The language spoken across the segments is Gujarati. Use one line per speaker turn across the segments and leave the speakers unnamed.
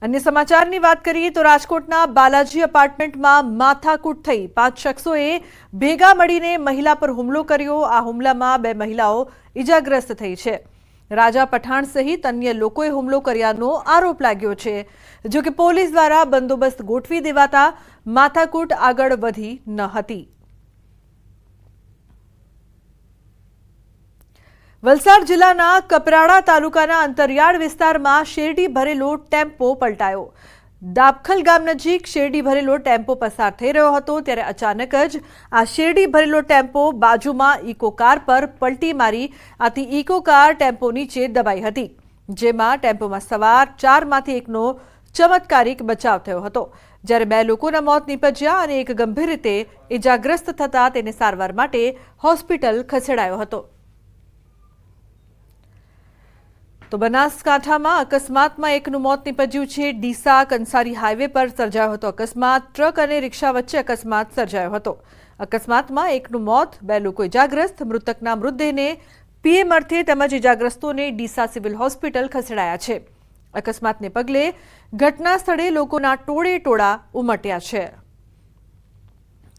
अन्य समाचाરની વાત કરીએ તો રાજકોટના બાલાજી એપાર્ટમેન્ટમાં માથાકૂટ થઈ 5 શખ્સોએ ભેગા મળીને મહિલા પર હુમલો કર્યો। આ હુમલામાં 2 મહિલાઓ ઈજાગ્રસ્ત થઈ છે। રાજા પઠાણ સહિત અન્ય લોકોએ હુમલો કર્યાનો આરોપ લાગ્યો છે। જો કે પોલીસ દ્વારા બંદોબસ્ત ગોઠવી દેવાતા માથાકૂટ આગળ વધી ન હતી। વલસાડ જિલ્લાના કપરાડા તાલુકાના અંતરિયાળ વિસ્તારમાં શેરડી ભરેલો ટેમ્પો પલટાયો। દાબખલ ગામ નજીક શેરડી ભરેલો ટેમ્પો પસાર થઈ રહ્યો હતો ત્યારે અચાનક જ આ શેરડી ભરેલો ટેમ્પો બાજુમાં ઇકો કાર પર પલટી મારી આથી ઇકો કાર ટેમ્પો નીચે દબાઈ હતી, જેમાં ટેમ્પોમાં સવાર 4માંથી એકનો ચમત્કારિક બચાવ થયો હતો, જ્યારે 2 લોકોના મોત નીપજ્યા અને એક ગંભીર રીતે ઇજાગ્રસ્ત થતા તેને સારવાર માટે હોસ્પિટલ ખસેડાયો હતો। તો બનાસકાંઠામાં અકસ્માતમાં એકનું મોત નીપજ્યું છે। ડીસા કંસારી હાઈવે પર સર્જાયો હતો અકસ્માત। ટ્રક અને રિક્ષા વચ્ચે અકસ્માત સર્જાયો હતો। અકસ્માતમાં એકનું મોત, 2 લોકો ઇજાગ્રસ્ત। મૃતકના મૃતદેહને પીએમ અર્થે તેમજ ઇજાગ્રસ્તોને ડીસા સિવિલ હોસ્પિટલ ખસેડાયા છે। અકસ્માતને પગલે ઘટના સ્થળે લોકોના ટોળે-ટોળા ઉમટ્યા છે।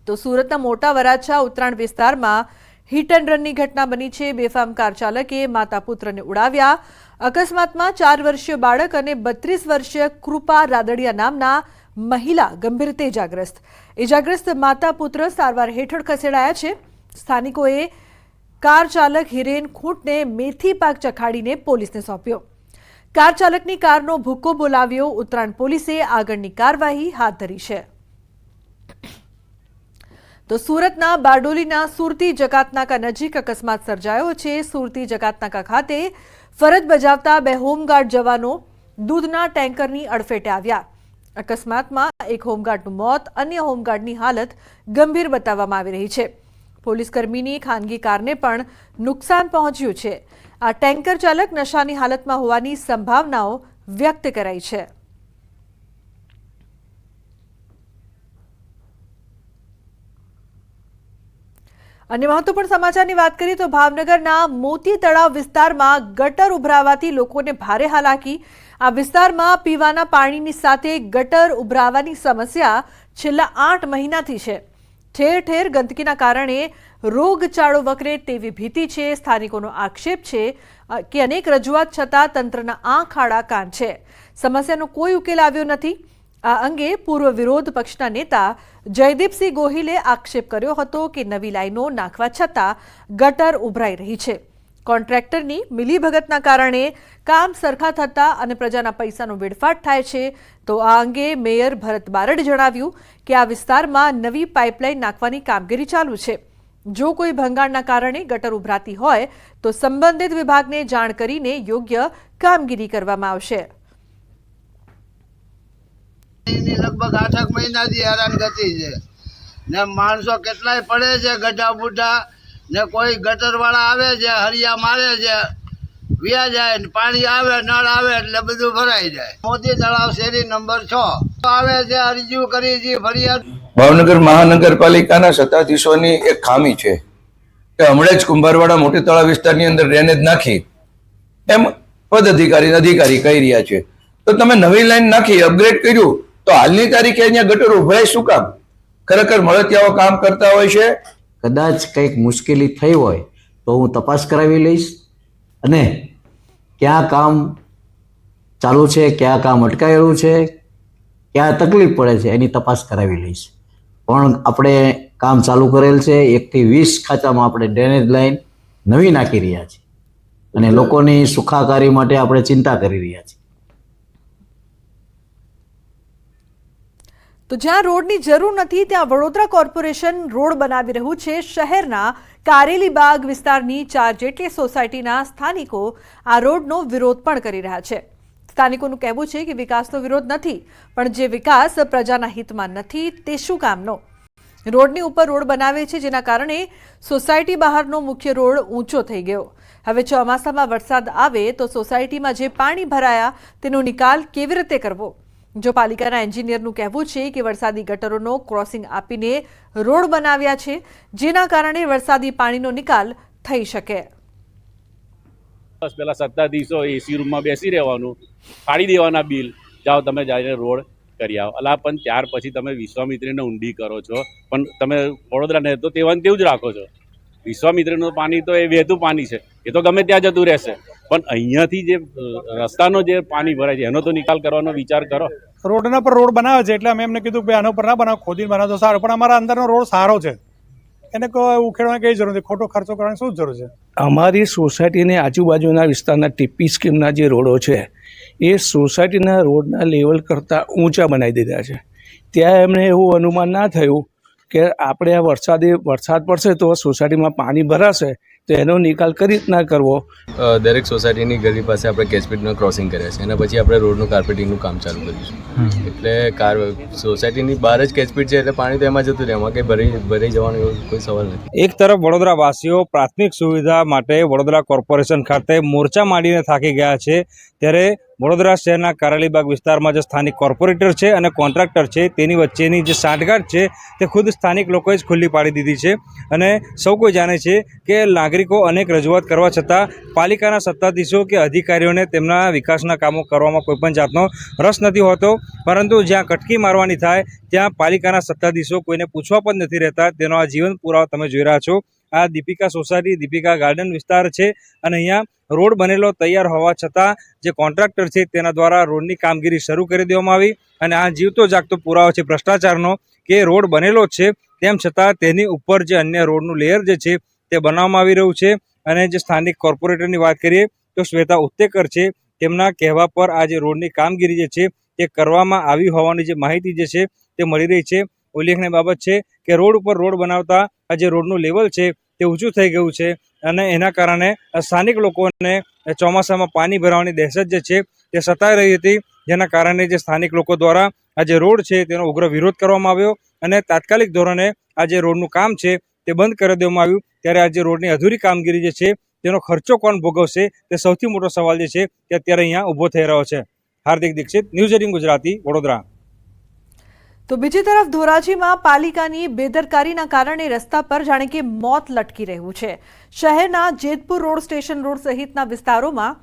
તો સુરતના મોટા વરાછા ઉત્તરાયણ વિસ્તારમાં હિટ એન્ડ રનની ઘટના બની છે। બેફામ કાર ચાલકે માતા પુત્રને ઉડાવ્યા। અકસ્માતમાં 4 વર્ષીય બાળક અને 32 વર્ષીય કૃપા રાદડિયા નામના મહિલા ગંભીર રીતે ઇજાગ્રસ્ત માતા પુત્ર સારવાર હેઠળ ખસેડાયા છે। સ્થાનિકોએ કાર ચાલક હિરેન ખૂંટને મેથી પાક ચખાડીને પોલીસને સોંપ્યો। કાર ચાલકની કારનો ભૂક્કો બોલાવ્યો। ઉત્તરાયણ પોલીસે આગળની કાર્યવાહી હાથ ધરી છે। તો સુરતના બારડોલીના સુરતી જકાતનાકા નજીક અકસ્માત સર્જાયો છે। સુરતી જકાતનાકા ખાતે ફરજ બજાવતા 2 હોમગાર્ડ જવાનો દૂધના ટેન્કરની અડફેટે આવ્યા। અકસ્માતમાં એક હોમગાર્ડનું મોત, અન્ય હોમગાર્ડની હાલત ગંભીર બતાવવામાં આવી રહી છે। પોલીસ કર્મીની ખાનગી કારને પણ નુકસાન પહોંચ્યું છે। આ ટેન્કર ચાલક નશાની હાલતમાં હોવાની સંભાવનાઓ વ્યક્ત કરાઈ છે। अन्य महत्वपूर्ण समाचार बात करिए तो भावनगरना मोती तळाव विस्तारमां गटर उभरावाथी लोकोने भारे हालाकी। आ विस्तारमां पीवाना पाणीनी साथे गटर उभरावानी समस्या छेल्ला 8 महीनाथी छे। ठेर ठेर गंदकीना कारणे रोगचाळो वकरे तेवी भीति छे। स्थानिकोनो आक्षेप छे के अनेक रजूआत छतां तंत्रना आंख आड़ा कान छे। समस्यानो कोई उकेल आव्यो नथी। आ अंगे पूर्व विरोध पक्षना नेता जयदीपसिंह गोहिले आक्षेप कर्यो हतो के नवी लाइनो नाखवा छतां गटर उभराई रही छे। कॉन्ट्रेक्टरनी मिलीभगतना कारणे काम सरखा थता अने प्रजाना पैसानो वेडफाट थाय छे। तो आ अंगे मेयर भरत बारडे जणाव्युं के आ विस्तारमां नवी पाइपलाइन नाखवानी कामगीरी चालू छे। जो कोई भंगाणना कारणे गटर उभराती होय तो संबंधित विभागने जाण करीने योग्य कामगीरी करवामां आवशे।
लगभग 8 महीना थी हैरानगति है ने माणसों केटलाय पड़े छे गड्ढा बुड्ढा ने कोई गटर वाला आवे छे हरिया मारे छे विया जाए पानी आवे नळ आवे એટલે બધું ભરાઈ જાય। મોતી તળાવ શેરી નંબર 6 આવે છે અરજી કરી છે ફરિયાદ।
ભાવનગર મહાનગરપાલિકાના સત્તાધીશોની એક ખામી છે કે હમણાં જ કુંભારવાડા મોટી તળાવ વિસ્તારની અંદર ડ્રેનેજ નાખી એમ અધિકારી કહી રહ્યા છે। તો તમે નવી લાઈન નાખી અપગ્રેડ કર્યું તો હાલની તારીખે અહીંયા ગટર ઉભરાય શું કામ? ખરેખર મળતિયાઓ કામ કરતા હોય છે।
કદાચ કંઈક મુશ્કેલી થઈ હોય તો હું તપાસ કરાવી લઈશ અને ક્યાં કામ ચાલુ છે, ક્યાં કામ અટકાયેલું છે, ક્યાં તકલીફ પડે છે એની તપાસ કરાવી લઈશ। પણ આપણે કામ ચાલુ કરેલ છે। 1 થી 20 ખાંચામાં આપણે ડ્રેનેજ લાઈન નવી નાખી રહ્યા છીએ અને લોકોની સુખાકારી માટે આપણે ચિંતા કરી રહ્યા છીએ।
तो ज्यां रोडनी जरूर नथी त्यां वडोदरा कोर्पोरेशन रोड बनावी रह्युं छे। शहेरना कारेलीबाग विस्तारनी 4 जेटली सोसायटीना स्थानिको आ रोडनो विरोध पण करी रह्या छे। स्थानिकोनुं कहेवुं छे के विकासनो विरोध नथी, पण जे विकास प्रजाना हितमां नथी ते शुं कामनो। रोडनी उपर रोड बनावे छे जेना कारणे सोसायटी बहारनो मुख्य रोड ऊंचो थई गयो। हवे ચોમાસામાં વરસાદ આવે તો સોસાયટીમાં જે પાણી ભરાયા તેનો નિકાલ કેવી રીતે કરવો? जो पालिकाना एंजीनियरनुं कहेवुं छे के वरसादी गटरोनो क्रॉसिंग आपीने रोड बनाव्या छे जेना कारणे वरसादी पाणीनो निकाल थई शके।
बस पेला सत्ताधीशो एसी रूम में बेसी रहेवानुं, फाड़ी देवाना बिल જાઓ તમે જઈને રોડ કરી આવો. અલા પણ ત્યાર પછી તમે વિશ્વામિત્રીને ઊંડી કરો છો, પણ તમે વડોદરાને તો તેવું જ રાખો છો. વિશ્વામિત્રીનું પાણી તો એ વહેતું પાણી છે, એ તો ગમે ત્યાં જતું રહેશે, પણ અહીંયાથી જે રસ્તાનો જે પાણી ભરાય છે એનો તો નિકાલ કરવાનો વિચાર કરો.
રોડના પર રોડ બનાવે છે એટલે અમે એમને કીધું કે આના પર ના બનાવો, ખોદીને બનાવો તો સારું, પણ અમારા અંદરનો રોડ સારો છે, એને કોઈ ઉખેડવાની કઈ જરૂર નથી, ખોટો ખર્ચો કરવાની શું જરૂર છે.
અમારી સોસાયટીની આજુબાજુના વિસ્તારના ટીપી સ્કીમના જે રોડો છે એ સોસાયટીના રોડના લેવલ કરતાં ઊંચા બનાવી દીધા છે. ત્યાં એમને એવું અનુમાન ના થયું કે આપણે આ વરસાદ પડશે તો સોસાયટીમાં પાણી ભરાશે, તો એનો નિકાલ કઈ રીતના કરવો.
દરેક સોસાયટીની ગલી પાસે આપણે કેચપીટનું ક્રોસિંગ કર્યા છે, એના પછી આપણે રોડનું કાર્પેટિંગનું કામ ચાલુ કરીશું. એટલે સોસાયટીની બહાર જ કેચપીટ છે એટલે પાણી તો એમાં જતું રહે, એમાં કંઈ ભરાઈ જવાનો એવો કોઈ સવાલ નથી.
એક તરફ વડોદરાવાસીઓ પ્રાથમિક સુવિધા માટે વડોદરા કોર્પોરેશન ખાતે મોરચા માંડીને થાકી ગયા છે, ત્યારે વડોદરા શહેરના કારેલીબાગ વિસ્તારમાં જે સ્થાનિક કોર્પોરેટર છે અને કોન્ટ્રાક્ટર છે તેની વચ્ચેની જે સાંઠગાંઠ છે તે ખુદ સ્થાનિક લોકોએ જ ખુલ્લી પાડી દીધી છે. અને સૌ કોઈ જાણે છે કે નાગરિકો અનેક રજૂઆત કરવા છતાં પાલિકાના સત્તાધીશો કે અધિકારીઓને તેમના વિકાસના કામો કરવામાં કોઈપણ જાતનો રસ નથી હોતો, પરંતુ જ્યાં કટકી મારવાની થાય ત્યાં પાલિકાના સત્તાધીશો કોઈને પૂછવા પણ નથી રહેતા. તેનો આ જીવન પુરાવો તમે જોઈ રહ્યા છો. આ દીપિકા સોસાયટી, દીપિકા ગાર્ડન વિસ્તાર છે અને અહીંયા રોડ બનેલો તૈયાર હોવા છતાં જે કોન્ટ્રાક્ટર છે તેના દ્વારા રોડની કામગીરી શરૂ કરી દેવામાં આવી. અને આ જીવતો જાગતો પુરાવો છે ભ્રષ્ટાચારનો કે રોડ બનેલો છે તેમ છતાં તેની ઉપર જે અન્ય રોડનું લેયર જે છે તે બનાવવામાં આવી રહ્યું છે. અને જે સ્થાનિક કોર્પોરેટરની વાત કરીએ તો શ્વેતા ઉત્તેકર છે, તેમના કહેવા પર આ જે રોડની કામગીરી જે છે તે કરવામાં આવી હોવાની જે માહિતી જે છે તે મળી રહી છે. ઉલ્લેખનીય બાબત છે કે રોડ ઉપર રોડ બનાવતા આ જે રોડનું લેવલ છે તે ઊંચું થઈ ગયું છે અને એના કારણે સ્થાનિક લોકોને ચોમાસામાં પાણી ભરાવાની દહેશત જે છે તે સતાઈ રહી હતી, જેના કારણે જે સ્થાનિક લોકો દ્વારા આ જે રોડ છે તેનો ઉગ્ર વિરોધ કરવામાં આવ્યો અને તાત્કાલિક ધોરણે આ જે રોડનું કામ છે તે બંધ કરી દેવામાં આવ્યું. ત્યારે આ જે રોડની અધૂરી કામગીરી જે છે તેનો ખર્ચો કોણ ભોગવશે તે સૌથી મોટો સવાલ જે છે તે અત્યારે અહીંયા ઊભો થઈ રહ્યો છે. હાર્દિક દીક્ષિત, ન્યૂઝ 18 ગુજરાતી, વડોદરા.
તો બીજી તરફ ધોરાજીમાં પાલિકાની બેદરકારીના કારણે રસ્તા પર જાણે કે મોત લટકી રહ્યું છે. શહેરના જેતપુર રોડ, સ્ટેશન રોડ સહિતના વિસ્તારોમાં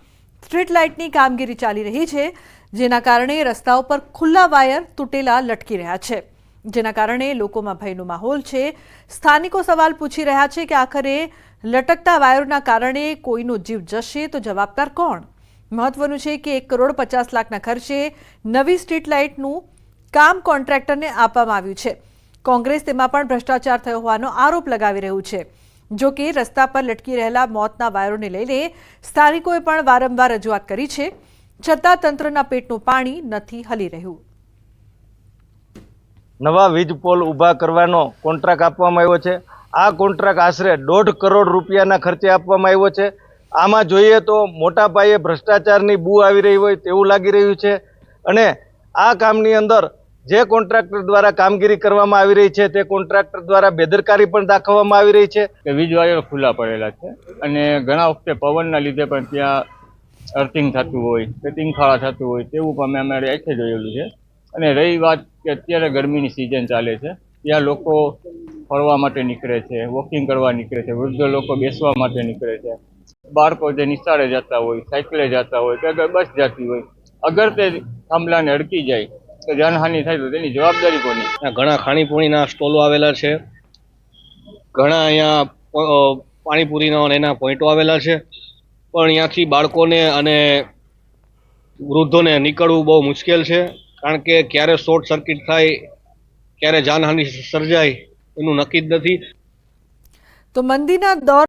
સ્ટ્રીટ લાઇટની કામગીરી ચાલી રહી છે, જેના કારણે રસ્તાઓ પર ખુલ્લા વાયર તૂટેલા લટકી રહ્યા છે, જેના કારણે લોકોમાં ભયનો માહોલ છે. સ્થાનિકો સવાલ પૂછી રહ્યા છે કે આખરે લટકતા વાયરોના કારણે કોઈનો જીવ જશે તો જવાબદાર કોણ? મહત્વનું છે કે 1,50 લાખના ખર્ચે નવી સ્ટ્રીટ લાઇટનું કામ કોન્ટ્રાક્ટરને આપવામાં આવ્યું છે. કોંગ્રેસ તેમાં પણ ભ્રષ્ટાચાર થયો હોવાનો આરોપ લગાવી રહ્યું છે. જો કે રસ્તા પર લટકી રહેલા મોતના વાયરોને લઈને સ્થાનિકોએ પણ વારંવાર રજૂઆત કરી છે, છતાં તંત્રના પેટનું પાણી નથી હલી રહ્યું.
નવા વીજ પોલ ઊભા કરવાનો કોન્ટ્રાક્ટ આપવામાં આવ્યો છે. આ કોન્ટ્રાક્ટ આશરે 1.5 કરોડ રૂપિયાના ખર્ચે આપવામાં આવ્યો છે. આમાં જોઈએ તો મોટા પાયે ભ્રષ્ટાચારની બૂ આવી રહી હોય તેવું લાગી રહ્યું છે. અને આ કામની અંદર જે કોન્ટ્રાક્ટર દ્વારા કામગીરી કરવામાં આવી રહી છે તે કોન્ટ્રાક્ટર દ્વારા બેદરકારી પણ દાખવવામાં આવી રહી છે.
કે વીજ વાયર ખુલ્લા પડેલા છે અને ઘણા વખતે પવનના લીધે પણ ત્યાં અર્થિંગ થતું હોય કે તીંખાળા થતું હોય તેવું પણ અમે અમારી આંખે જોયેલું છે. અને રહી વાત કે અત્યારે ગરમીની સિઝન ચાલે છે, ત્યાં લોકો ફરવા માટે નીકળે છે, વોકિંગ કરવા નીકળે છે, વૃદ્ધ લોકો બેસવા માટે નીકળે છે, બાળકો જે નિશાળે જતા હોય, સાયકલે જતા હોય કે બસ જતી હોય, અગર તે થાંભલાને અડકી જાય તો જાનહાનિ થાય તો તેની જવાબદારી કોની?
ઘણા ખાણીપીણીના સ્ટોલો આવેલા છે, ઘણા અહીંયા પાણીપુરીના અને એના પોઈન્ટો આવેલા છે, પણ અહીંયાથી બાળકોને અને વૃદ્ધોને નીકળવું બહુ મુશ્કેલ છે, કારણ કે ક્યારે શોર્ટ સર્કિટ થાય, ક્યારે જાનહાનિ સર્જાય એનું નક્કી જ નથી.
તો મંદીના દોર